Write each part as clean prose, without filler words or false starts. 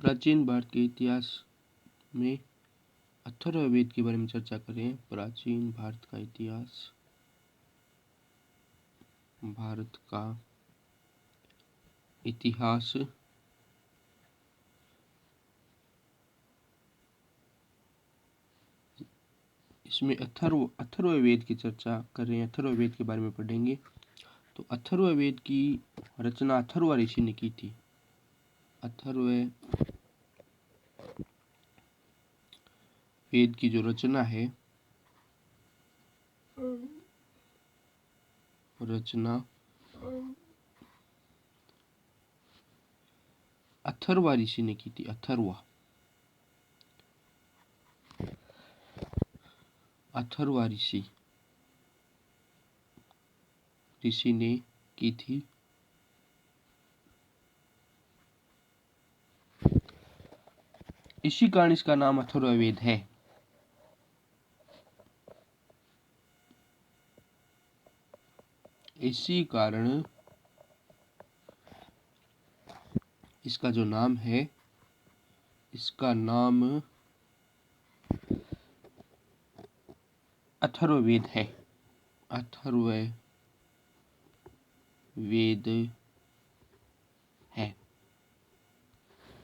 प्राचीन भारत के इतिहास में अथर्ववेद के बारे में चर्चा करें। प्राचीन भारत का इतिहास, भारत का इतिहास इसमें अथर्ववेद की चर्चा कर रहे हैं। अथर्ववेद के बारे में पढ़ेंगे। तो अथर्ववेद की रचना अथर्व ऋषि ने की थी। अथर्ववेद की जो रचना है, अथर्व ऋषि ने की थी। अथर्व ऋषि ने की थी। इसी कारण इसका नाम अथर्ववेद है। इसी कारण इसका जो नाम है, इसका नाम अथर्ववेद है। अथर्ववेद है।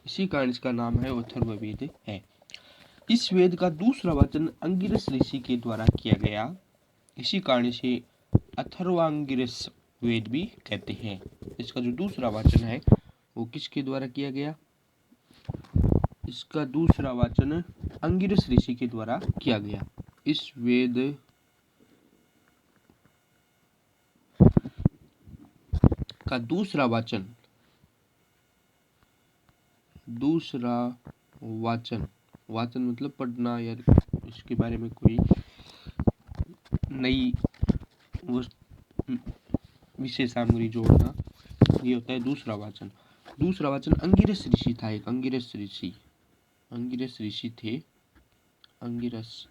इसी कारण इसका नाम है अथर्ववेद है। इस वेद का दूसरा वचन अंगिरस ऋषि के द्वारा किया गया। इसी कारण इसे अथर्वांगिरस वेद भी कहते हैं। इसका जो दूसरा वाचन है वो किसके द्वारा किया गया? इसका दूसरा वाचन अंगिरस ऋषि के द्वारा किया गया। इस वेद का दूसरा वाचन वाचन मतलब पढ़ना या इसके बारे में कोई नई विशेष सामग्री जोड़ना, ये होता है दूसरा वाचन। दूसरा वाचन अंगिरस ऋषि था। एक अंगिरस ऋषि थे। अंगिरस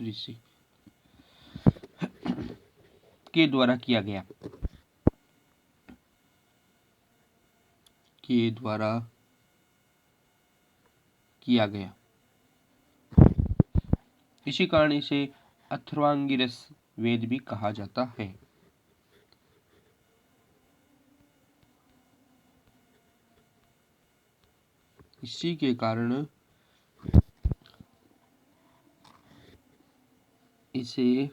ऋषि के द्वारा किया गया। इसी कारण इसे अथर्वांगिरस वेद भी कहा जाता है। इसी के कारण इसे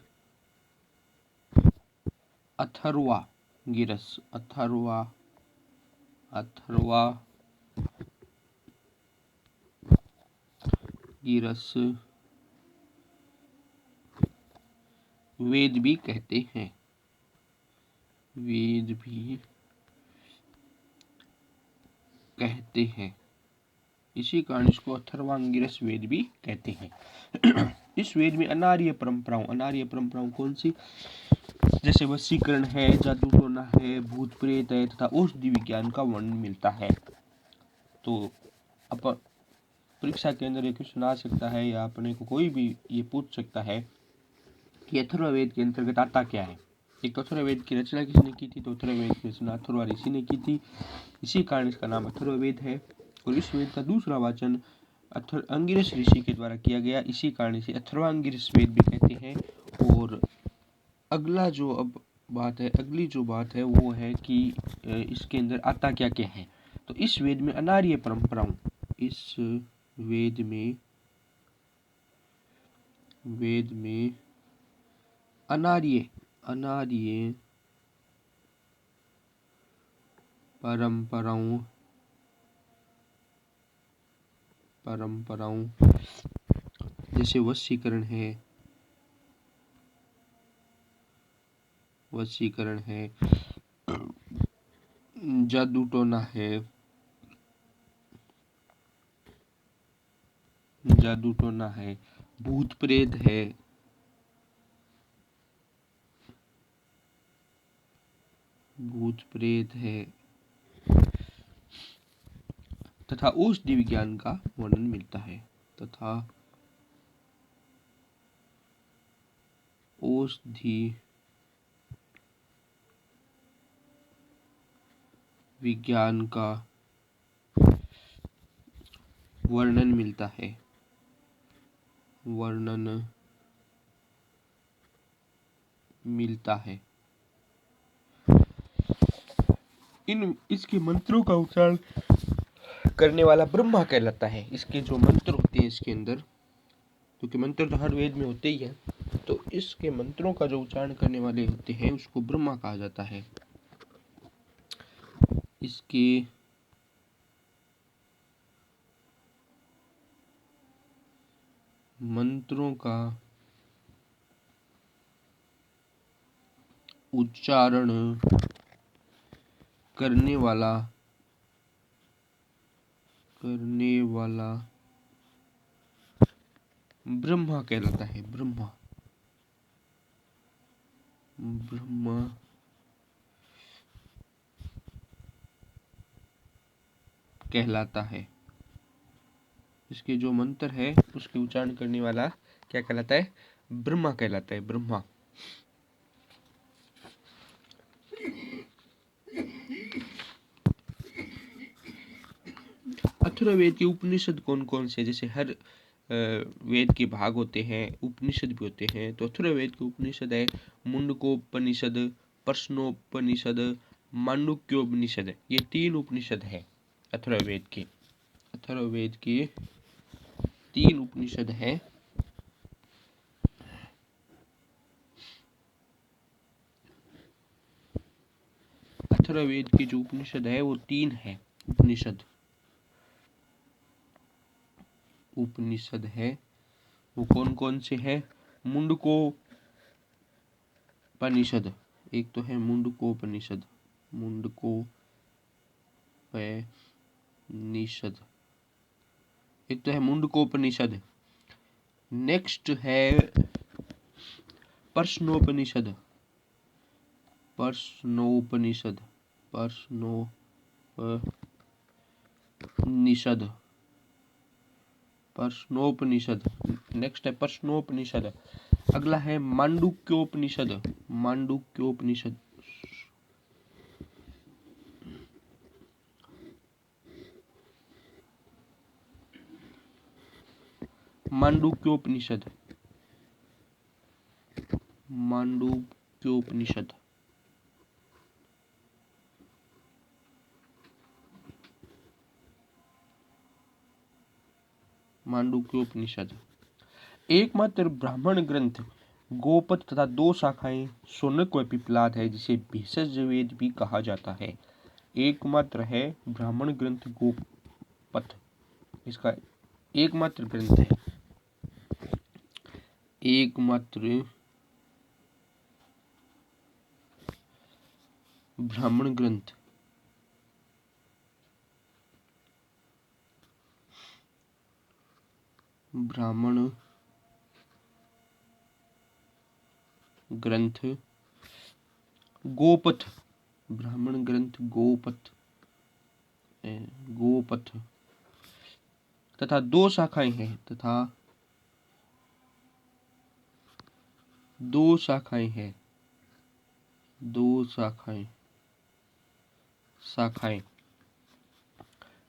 अथर्वांगिरस वेद भी कहते हैं। इसी कारण इसको अथर्वांगिरस वेद भी कहते हैं। इस वेद में अनार्य परंपराओं कौन सी? जैसे वशीकरण है, जादू टोना है, भूत प्रेत है तथा औषधि विज्ञान का वर्णन मिलता है। तो अपन परीक्षा के अंदर एक क्वेश्चन आ सकता है या अपने को कोई भी ये पूछ सकता है कि अथर्ववेद के अंतर्गत आता क्या है। एक तो अथर्ववेद की रचना किसने की थी? तो अथर्ववेद की रचना अथर्व ऋषि ने की थी। इसी कारण इसका नाम अथर्ववेद है। और इस वेद का दूसरा वाचन अंगिरस ऋषि के द्वारा किया गया। इसी कारण इसे अथर्वांगिरस वेद भी कहते हैं। और अगली जो बात है वो है कि इसके अंदर आता क्या क्या है। तो इस वेद में अनार्य परंपराओं, इस वेद में अनार्य परंपराओं जैसे वशीकरण है, जादू टोना है, भूत प्रेत है तथा औषधि विज्ञान का वर्णन मिलता है। औषधि विज्ञान का वर्णन मिलता है। इसके मंत्रों का उच्चारण करने वाला ब्रह्मा कहलाता है। इसके जो मंत्र होते हैं इसके अंदर, क्योंकि मंत्र तो हर वेद में होते ही हैं, तो इसके मंत्रों का जो उच्चारण करने वाले होते हैं उसको ब्रह्मा कहा जाता है। इसके मंत्रों का उच्चारण करने वाला ब्रह्मा कहलाता है। ब्रह्मा कहलाता है। इसके जो मंत्र है उसके उच्चारण करने वाला क्या कहलाता है? ब्रह्मा कहलाता है। ब्रह्मा। अथर्ववेद के उपनिषद कौन कौन से? जैसे हर वेद के भाग होते हैं, उपनिषद भी होते हैं। तो अथर्ववेद के उपनिषद है मुंडकोपनिषद, प्रश्नोपनिषद, मांडुक्योपनिषद। ये 3 उपनिषद है अथर्ववेद के। अथर्ववेद के 3 उपनिषद हैं। अथर्ववेद के जो उपनिषद है वो 3 है। उपनिषद है वो कौन कौन से हैं? मुंडकोपनिषद, एक तो है मुंडकोपनिषद, एक तो है मुंडकोपनिषद। नेक्स्ट है प्रश्नोपनिषद। नेक्स्ट है प्रश्नोपनिषद। अगला है मांडुक्योपनिषद। मांडुक्योपनिषद एकमात्र ब्राह्मण ग्रंथ गोपद तथा 2 शाखाएं शौनक व पिप्लाद है, जिसे भेषज वेद भी कहा जाता है। एकमात्र है ब्राह्मण ग्रंथ गोपद, इसका एकमात्र ग्रंथ है। एकमात्र ब्राह्मण ग्रंथ गोपथ। ब्राह्मण ग्रंथ गोपथ तथा 2 शाखाएं हैं। दो शाखाएं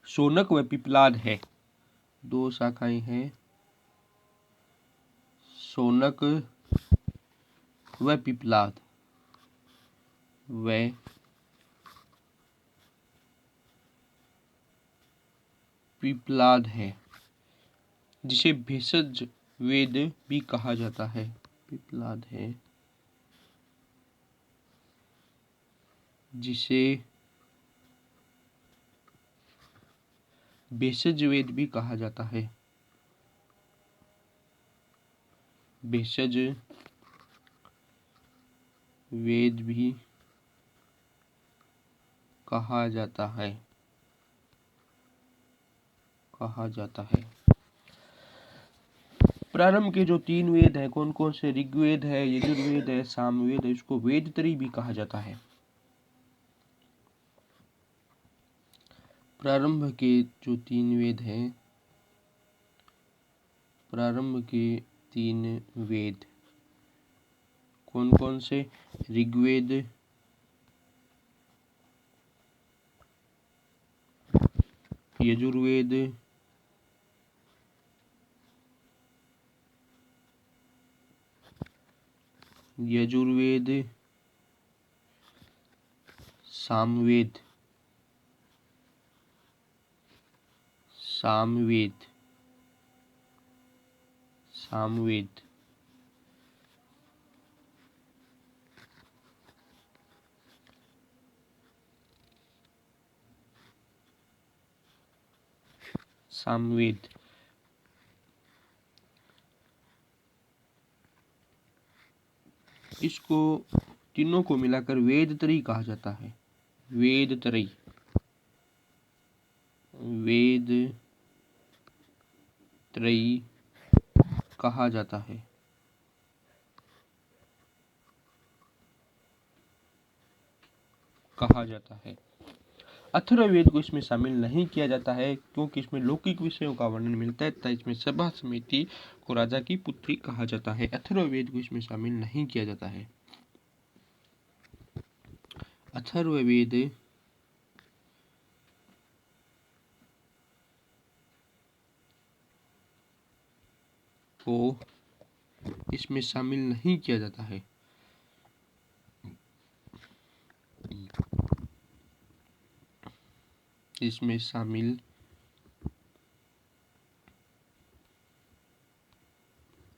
शौनक व पिप्लाद है। 2 शाखाएं हैं शौनक व पिप्लाद है, जिसे भेषज वेद भी कहा जाता है। पिप्लाद है जिसे भेषज वेद भी कहा जाता है। भेषज वेद भी कहा जाता है। प्रारंभ के जो 3 वेद हैं कौन कौन से? ऋग्वेद है, यजुर्वेद है, सामवेद है। इसको वेदत्रयी भी कहा जाता है। प्रारंभ के जो 3 वेद हैं, प्रारंभ के 3 वेद कौन कौन से? ऋग्वेद, यजुर्वेद, सामवेद, सामवेद, सामवेद, सामवेद। इसको तीनों को मिलाकर वेद त्रयी कहा जाता है। वेद त्रयी, वेद त्रयी कहा जाता है। अथर्ववेद को इसमें शामिल नहीं किया जाता है क्योंकि इसमें लौकिक विषयों का वर्णन मिलता है तथा इसमें सभा समिति को राजा की पुत्री कहा जाता है। अथर्ववेद को इसमें शामिल नहीं किया जाता है। अथर्ववेद को इसमें शामिल नहीं किया जाता है। इसमें शामिल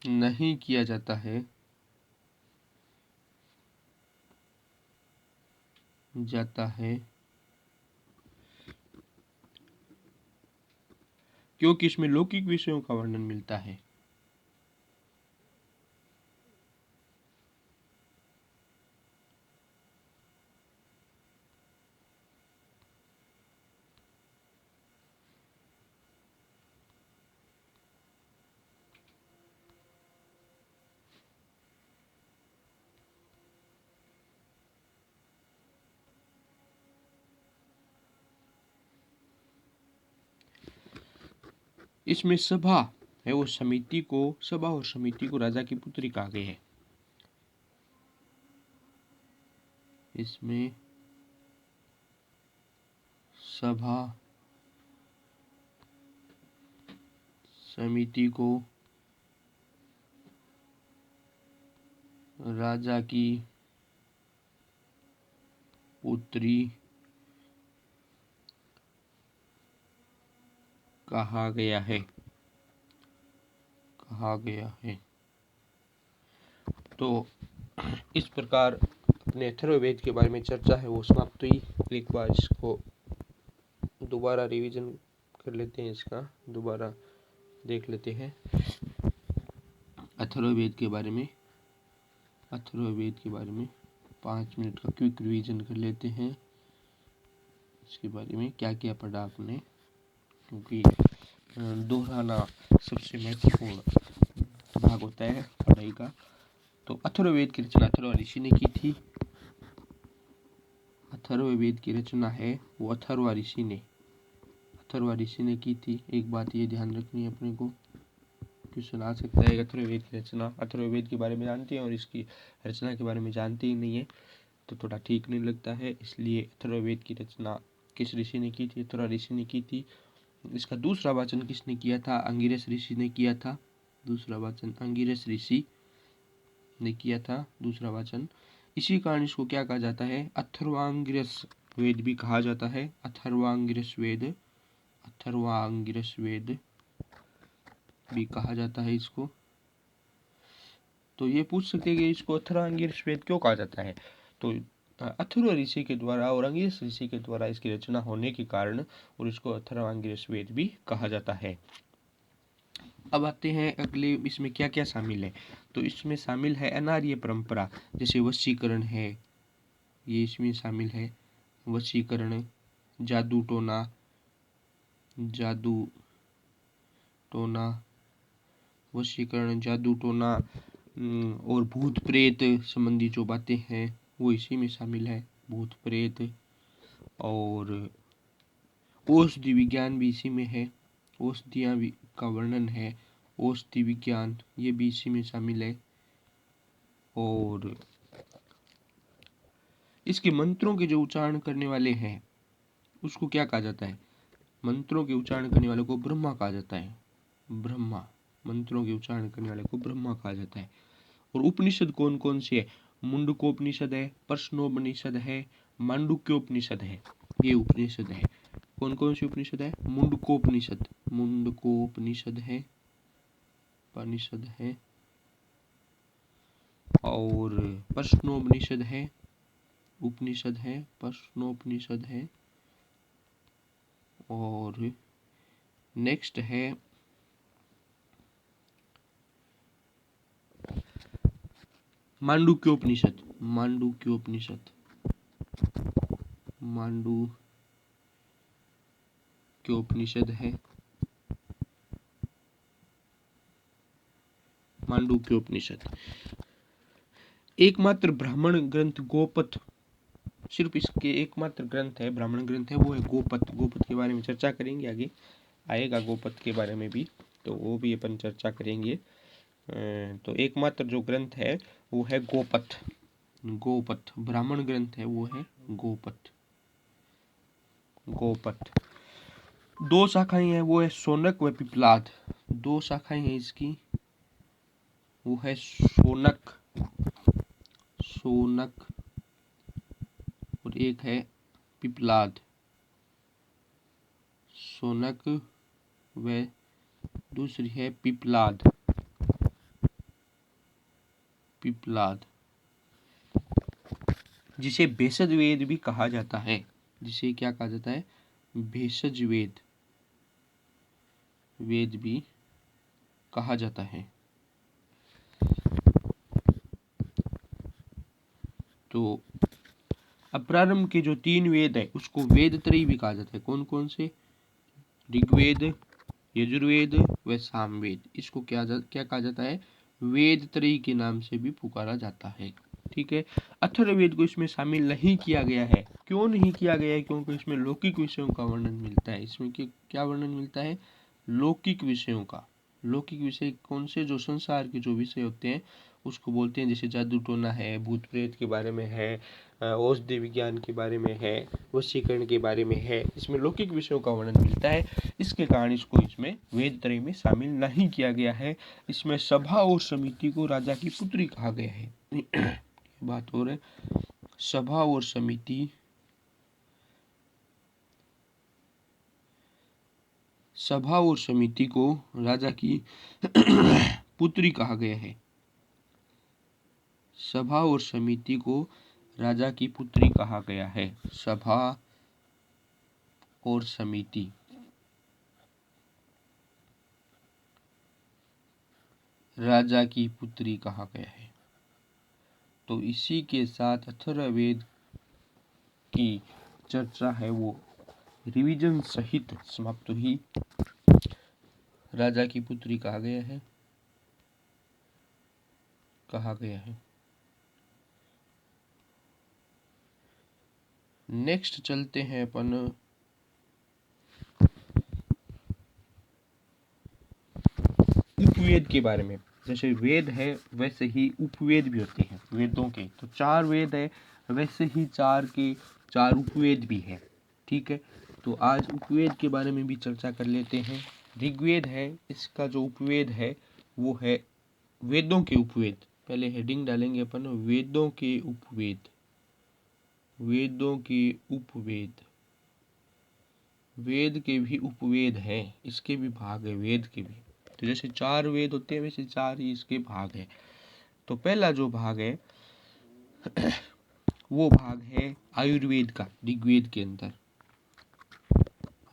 नहीं किया जाता है क्योंकि इसमें लौकिक विषयों का वर्णन मिलता है। इसमें सभा है वो समिति को, सभा और समिति को राजा की पुत्री कहा गया है। इसमें सभा समिति को राजा की पुत्री कहा गया है। तो इस प्रकार अपने अथर्ववेद के बारे में चर्चा है वो समाप्त हुई। एक बार इसको दोबारा रिवीजन कर लेते हैं, इसका दोबारा देख लेते हैं। अथर्ववेद के बारे में 5 मिनट का क्विक रिवीजन कर लेते हैं। इसके बारे में क्या क्या पढ़ा आपने, क्योंकि दोहराना सबसे महत्वपूर्ण भाग होता है पढ़ाई का। तो अथर्ववेद की रचना अथर्व ऋषि ने की थी। अथर्ववेद की रचना है वो अथर्व ऋषि ने की थी। एक बात ये ध्यान रखनी है अपने को, क्वेश्चन आ सकता है अथर्ववेद की रचना, अथर्ववेद के बारे में जानते हैं और इसकी रचना के बारे में जानते ही नहीं है तो थोड़ा ठीक नहीं लगता है। इसलिए अथर्ववेद की रचना किस ऋषि ने की थी? अथर्व ऋषि ने की थी। इसका दूसरा वाचन किसने किया था? अंगिरस ऋषि ने किया था। दूसरा वाचन अंगिरस ऋषि ने किया था, दूसरा वाचन। इसी कारण इसको क्या कहा जाता है? अथर्वांगिरस वेद भी कहा जाता है। अथर्वांगिरस वेद भी कहा जाता है इसको। तो ये पूछ सकते हैं कि इसको अथर्वांगिरस वेद क्यों कहा जाता है? तो अथर्व ऋषि के द्वारा और अंगिरस ऋषि के द्वारा इसकी रचना होने के कारण और इसको अथर्वांगिरस वेद भी कहा जाता है। अब आते हैं अगले, इसमें क्या क्या शामिल है? तो इसमें शामिल है अनार्य परंपरा, जैसे वशीकरण है, ये इसमें शामिल है। वशीकरण, जादू टोना वशीकरण, जादू टोना और भूत प्रेत संबंधी जो बातें हैं वो इसी में शामिल है। भूत प्रेत और औषधि विज्ञान भी इसी में है। औषधियाँ का वर्णन है, औषधि विज्ञान, ये भी इसी में शामिल है। और इसके मंत्रों के जो उच्चारण करने वाले हैं उसको क्या कहा जाता है? मंत्रों के उच्चारण करने वाले को ब्रह्मा कहा जाता है। ब्रह्मा, मंत्रों के उच्चारण करने वाले को ब्रह्मा कहा जाता है। और उपनिषद कौन कौन सी है? मुंडकोपनिषद है, प्रश्नोपनिषद है, मांडुक्योपनिषद है। ये उपनिषद है। कौन कौन सी उपनिषद है? मुंडकोपनिषद, मुंडकोपनिषद है, उपनिषद है, और प्रश्नोपनिषद है, उपनिषद है, प्रश्नोपनिषद है, और नेक्स्ट है मांडुक्योपनिषद, मांडुक्योपनिषद, मांडुक्योपनिषद है, मांडुक्योपनिषद। एकमात्र ब्राह्मण ग्रंथ गोपथ, सिर्फ इसके एकमात्र ग्रंथ है, ब्राह्मण ग्रंथ है, वो है गोपथ। गोपथ के बारे में चर्चा करेंगे, आगे आएगा गोपथ के बारे में भी, तो वो भी अपन चर्चा करेंगे। तो एकमात्र जो ग्रंथ है वो है गोपथ। गोपथ ब्राह्मण ग्रंथ है, वो है गोपथ। गोपथ। दो शाखाएं हैं, वो है शौनक व पिप्लाद। दो शाखाएं हैं इसकी, वो है शौनक, शौनक, और एक है पिप्लाद। शौनक व दूसरी है पिप्लाद, पिप्लाद, जिसे भेषज वेद भी कहा जाता है। जिसे क्या कहा जाता है? भेषज वेद, वेद भी कहा जाता है। तो अब प्रारंभ के जो 3 वेद है उसको वेद त्रयी भी कहा जाता है। कौन कौन से? ऋग्वेद, यजुर्वेद व सामवेद। इसको क्या कहा जाता है? वेद त्रयी के नाम से भी पुकारा जाता है। ठीक है। अथर्ववेद को इसमें शामिल नहीं किया गया है। क्यों नहीं किया गया है? क्योंकि इसमें लौकिक विषयों का वर्णन मिलता है। इसमें क्या वर्णन मिलता है? लौकिक विषयों का। लौकिक विषय कौन से? जो संसार के जो विषय होते हैं उसको बोलते हैं। जैसे जादू टोना है, भूत प्रेत के बारे में है, औषधि विज्ञान के बारे में है, वशीकरण के बारे में है। इसमें लौकिक विषयों का वर्णन मिलता है। इसके कारण इसको इसमें वेद त्रयी में शामिल नहीं किया गया है। इसमें सभा और समिति को राजा की पुत्री कहा गया है। बात हो रही सभा और समिति, सभा और समिति को राजा की पुत्री कहा गया है। सभा और समिति को राजा की पुत्री कहा गया है। सभा और समिति, राजा की पुत्री कहा गया है। तो इसी के साथ अथर्ववेद की चर्चा है वो रिवीजन सहित समाप्त हुई। राजा की पुत्री कहा गया है, कहा गया है। नेक्स्ट चलते हैं अपन उपवेद के बारे में। जैसे वेद है वैसे ही उपवेद भी होते हैं। वेदों के तो 4 वेद है, वैसे ही 4 उपवेद भी है। ठीक है। तो आज उपवेद के बारे में भी चर्चा कर लेते हैं। ऋग्वेद है, इसका जो उपवेद है वो है वेदों के उपवेद। पहले हेडिंग डालेंगे अपन, वेदों के उपवेद। वेदों के उपवेद। वेद के भी उपवेद हैं, इसके भी भाग है वेद के भी। तो जैसे 4 वेद होते हैं वैसे 4 ही इसके भाग है। तो पहला जो भाग है वो भाग है आयुर्वेद का। ऋग्वेद के अंदर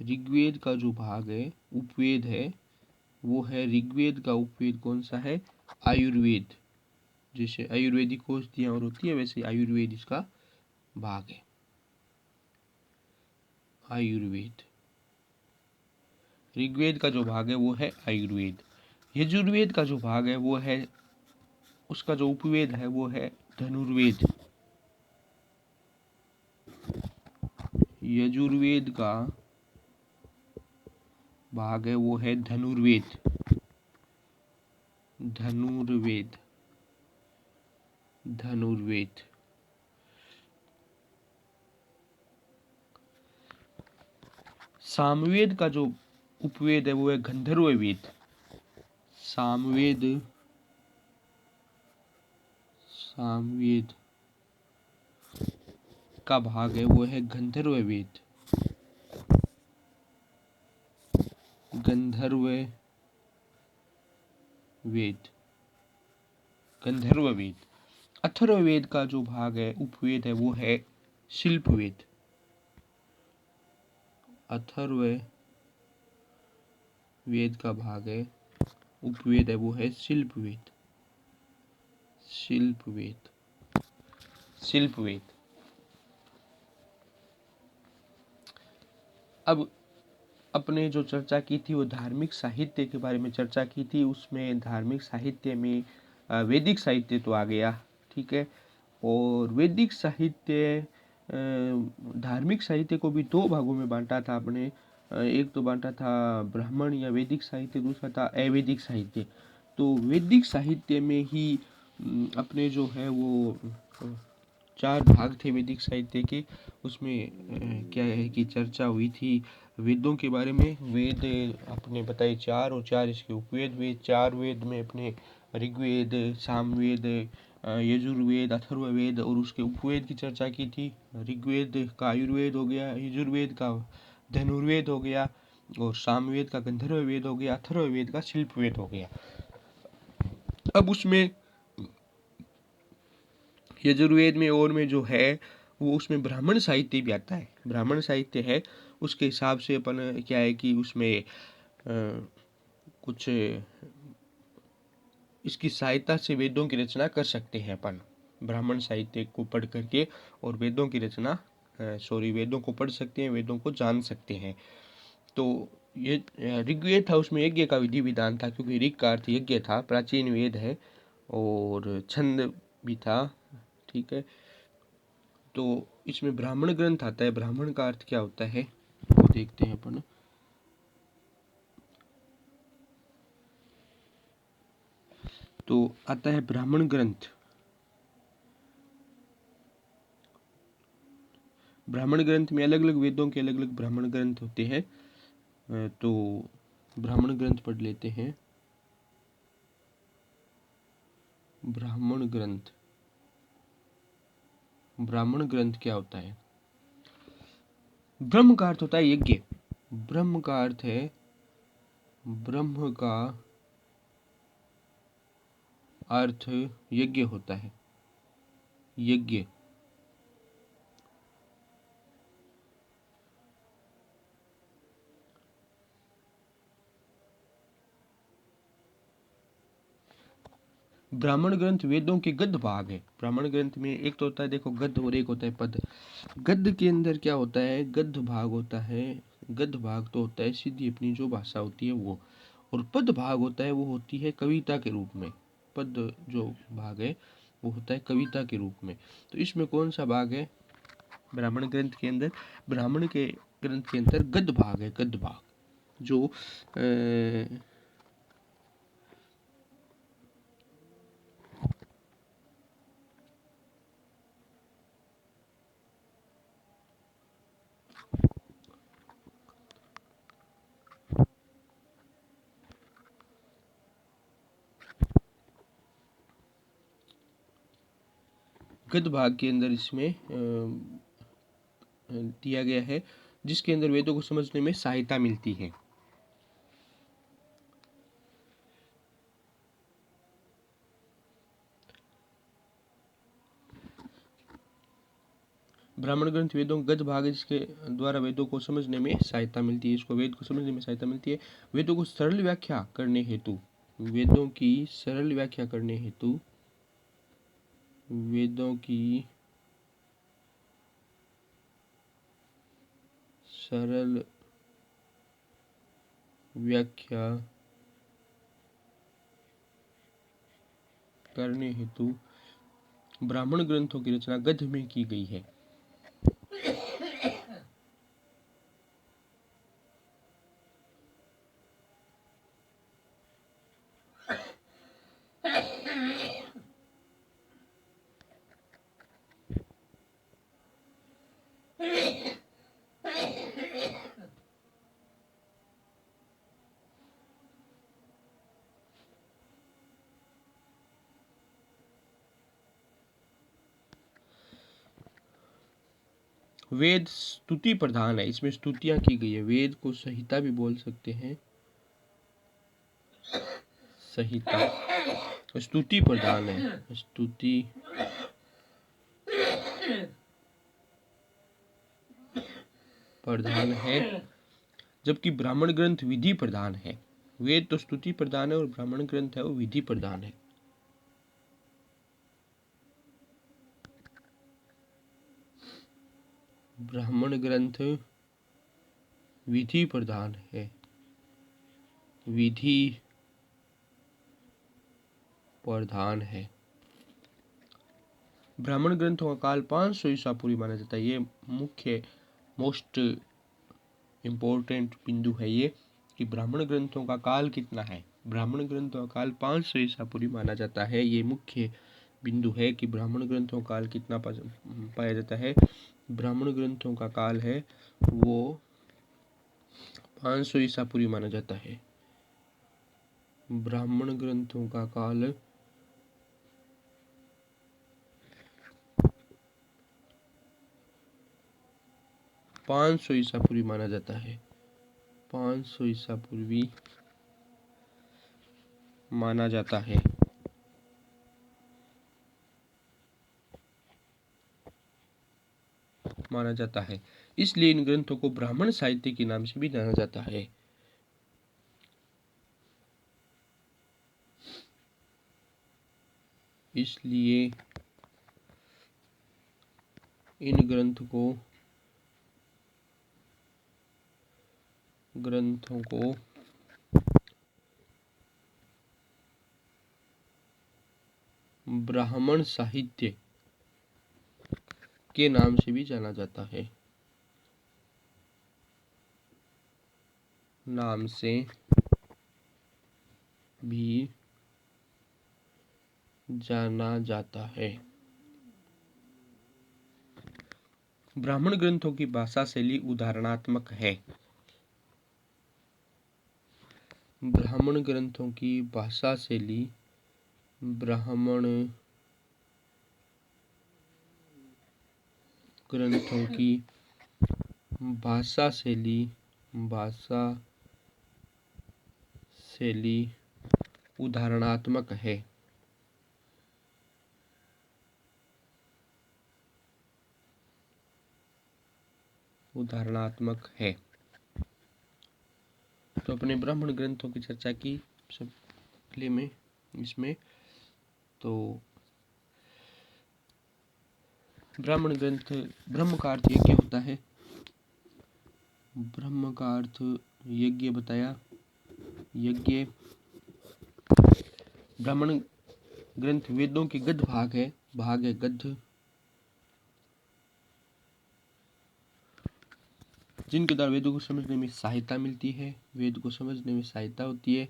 ऋग्वेद का जो भाग है उपवेद है वो है, ऋग्वेद का उपवेद कौन सा है? आयुर्वेद। जैसे आयुर्वेदिक औषधियां और होती है वैसे आयुर्वेद इसका भाग है। आयुर्वेद, ऋग्वेद का जो भाग है वो है आयुर्वेद। यजुर्वेद का जो भाग है वो है, उसका जो उपवेद है वो है धनुर्वेद। यजुर्वेद का भाग है वो है धनुर्वेद। धनुर्वेद। धनुर्वेद। सामवेद का जो उपवेद है वो है गंधर्व वेद। सामवेद का भाग है वो है गंधर्व वेद। गंधर्व वेद। अथर्ववेद का जो भाग है उपवेद है वो है शिल्पवेद। अथर्ववेद का भाग है उपवेद है वो है शिल्पवेद। अब अपने जो चर्चा की थी वो धार्मिक साहित्य के बारे में चर्चा की थी। उसमें धार्मिक साहित्य में वैदिक साहित्य तो आ गया, ठीक है। और वैदिक साहित्य धार्मिक साहित्य को भी दो भागों में बांटा था आपने। एक तो बांटा था ब्राह्मण या वैदिक साहित्य, दूसरा था अवैदिक साहित्य। तो वैदिक साहित्य में ही अपने जो है वो चार भाग थे वैदिक साहित्य के। उसमें क्या है कि चर्चा हुई थी वेदों के बारे में। वेद आपने बताए चार, और चार इसके उपवेद वेद। चार वेद में अपने ऋग्वेद, सामवेद, यजुर्वेद, अथर्ववेद और उसके उपवेद की चर्चा की थी। ऋग्वेद का आयुर्वेद हो गया, यजुर्वेद का धनुर्वेद हो गया, और सामवेद का गंधर्व वेद हो गया, अथर्ववेद का शिल्पवेद हो गया। अब उसमें यजुर्वेद में और में जो है वो उसमें ब्राह्मण साहित्य भी आता है। ब्राह्मण साहित्य है उसके हिसाब से अपन क्या है कि उसमें कुछ इसकी सहायता से वेदों की रचना कर सकते हैं अपन। ब्राह्मण साहित्य को पढ़ करके और वेदों की रचना वेदों को पढ़ सकते हैं, वेदों को जान सकते हैं। तो ये ऋग्वेद था, उसमें यज्ञ का विधि विधान था, क्योंकि ऋग का अर्थ यज्ञ था, प्राचीन वेद है, और छंद भी था, ठीक है। तो इसमें ब्राह्मण ग्रंथ आता है। ब्राह्मण का अर्थ क्या होता है वो देखते हैं अपन। तो आता है ब्राह्मण ग्रंथ। ब्राह्मण ग्रंथ में अलग अलग वेदों के अलग अलग ब्राह्मण ग्रंथ होते हैं। तो ब्राह्मण ग्रंथ पढ़ लेते हैं। ब्राह्मण ग्रंथ क्या होता है? ब्रह्म का अर्थ होता है यज्ञ। ब्रह्म का अर्थ है, ब्रह्म का अर्थ यज्ञ होता है। यज्ञ। ब्राह्मण ग्रंथ वेदों के गद्य भाग है। ब्राह्मण ग्रंथ में एक तो होता है देखो गद्य, और एक होता है पद। गद्य के अंदर क्या होता है? गद्य भाग होता है, गद्य भाग तो होता है सीधी अपनी जो भाषा होती है वो, और पद भाग होता है वो होती है कविता के रूप में। पद जो भाग है वो होता है कविता के रूप में। तो इसमें कौन सा भाग है ब्राह्मण ग्रंथ के अंदर? ब्राह्मण के ग्रंथ के अंदर गद्य भाग है। गद्य भाग जो गद्य भाग के अंदर इसमें दिया गया है, जिसके अंदर वेदों को समझने में सहायता मिलती है। ब्राह्मण ग्रंथ वेदों का गद्य भाग है, जिसके द्वारा वेदों को समझने में सहायता मिलती है। इसको वेद को समझने में सहायता मिलती है। वेदों को सरल व्याख्या करने हेतु, वेदों की सरल व्याख्या करने हेतु, वेदों की सरल व्याख्या करने हेतु ब्राह्मण ग्रंथों की रचना गद्य में की गई है। वेद स्तुति प्रधान है, इसमें स्तुतियां की गई है। वेद को संहिता भी बोल सकते हैं, संहिता। स्तुति प्रधान है, स्तुति प्रधान है, जबकि ब्राह्मण ग्रंथ विधि प्रधान है। वेद तो स्तुति प्रधान है और ब्राह्मण ग्रंथ है वो विधि प्रधान है। ब्राह्मण ग्रंथ विधि प्रधान है, विधि प्रधान है। ब्राह्मण ग्रंथों का काल 500 ईसा पूर्व माना जाता है। ये मुख्य मोस्ट इम्पोर्टेंट बिंदु है ये कि ब्राह्मण ग्रंथों का काल कितना है। ब्राह्मण ग्रंथों का काल 500 ईसा पूर्व माना जाता है। ये मुख्य बिंदु है कि ब्राह्मण ग्रंथों का काल कितना पाया जाता है। ब्राह्मण ग्रंथों का काल है वो 500 ईसा पूर्व माना जाता है। ब्राह्मण ग्रंथों का काल 500 ईसा पूर्व माना जाता है। 500 ईसा पूर्वी माना जाता है। माना जाता है, इसलिए इन ग्रंथों को ब्राह्मण साहित्य के नाम से भी जाना जाता है। इसलिए इन ग्रंथों को ब्राह्मण साहित्य के नाम से भी जाना जाता है। नाम से भी जाना जाता है। ब्राह्मण ग्रंथों की भाषा शैली उदाहरणात्मक है। ब्राह्मण ग्रंथों की भाषा शैली ब्राह्मण ग्रंथों की भाषा शैली उदाहरणात्मक है। उदाहरणात्मक है। तो अपने ब्राह्मण ग्रंथों की चर्चा की सब पहले में इसमें। तो ब्राह्मण ग्रंथ, ब्रह्म का अर्थ यज्ञ होता है। ब्रह्म का अर्थ यज्ञ बताया। यज्ञ ब्राह्मण ग्रंथ वेदों के गद्य भाग है गद्य, जिनके द्वारा वेदों को समझने में सहायता मिलती है। वेद को समझने में सहायता होती है।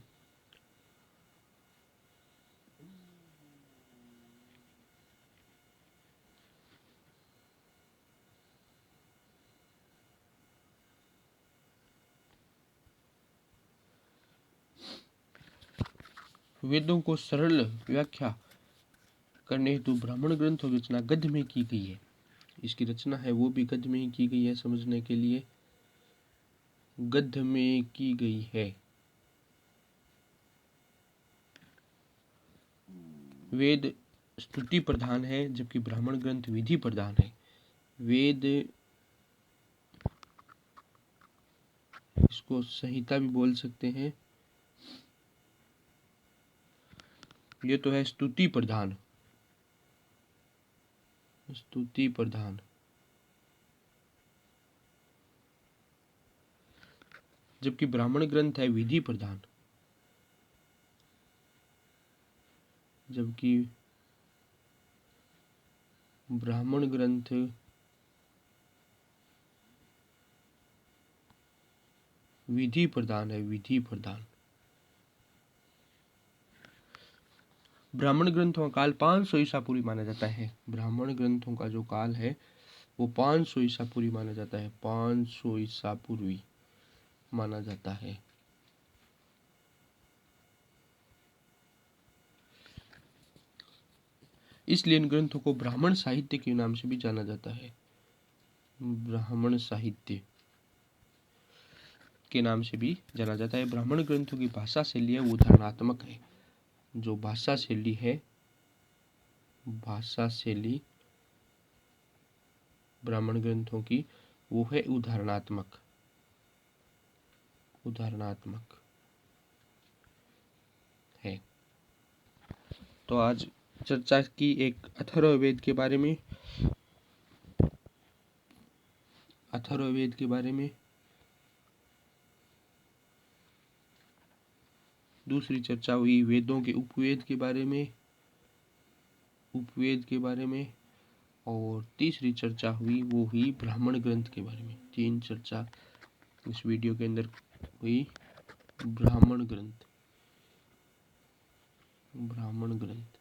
वेदों को सरल व्याख्या करने हेतु ब्राह्मण ग्रंथों की रचना गद्य में की गई है। इसकी रचना है वो भी गद्य में ही की गई है, समझने के लिए गद्य में की गई है। वेद स्तुति प्रधान है, जबकि ब्राह्मण ग्रंथ विधि प्रधान है। वेद इसको संहिता भी बोल सकते हैं। ये तो है स्तुति प्रधान, स्तुति प्रधान, जबकि ब्राह्मण ग्रंथ है विधि प्रधान। जबकि ब्राह्मण ग्रंथ विधि प्रधान है, विधि प्रधान। ब्राह्मण ग्रंथों का काल 500 ईसा पूर्व माना जाता है। ब्राह्मण ग्रंथों का जो काल है वो 500 ईसा पूर्व माना जाता है। 500 ईसा पूर्वी माना जाता है। इसलिए इन ग्रंथों को ब्राह्मण साहित्य के नाम से भी जाना जाता है। ब्राह्मण साहित्य के नाम से भी जाना जाता है। ब्राह्मण ग्रंथों की भाषा शैली है वो उदाहरणात्मक है। जो भाषा शैली है, भाषा शैली ब्राह्मण ग्रंथों की वो है उदाहरणात्मक, उदाहरणात्मक है। तो आज चर्चा की एक अथर्ववेद के बारे में, अथर्ववेद के बारे में। दूसरी चर्चा हुई वेदों के उपवेद के बारे में, उपवेद के बारे में। और तीसरी चर्चा हुई वो हुई ब्राह्मण ग्रंथ के बारे में। 3 चर्चा इस वीडियो के अंदर हुई। ब्राह्मण ग्रंथ, ब्राह्मण ग्रंथ।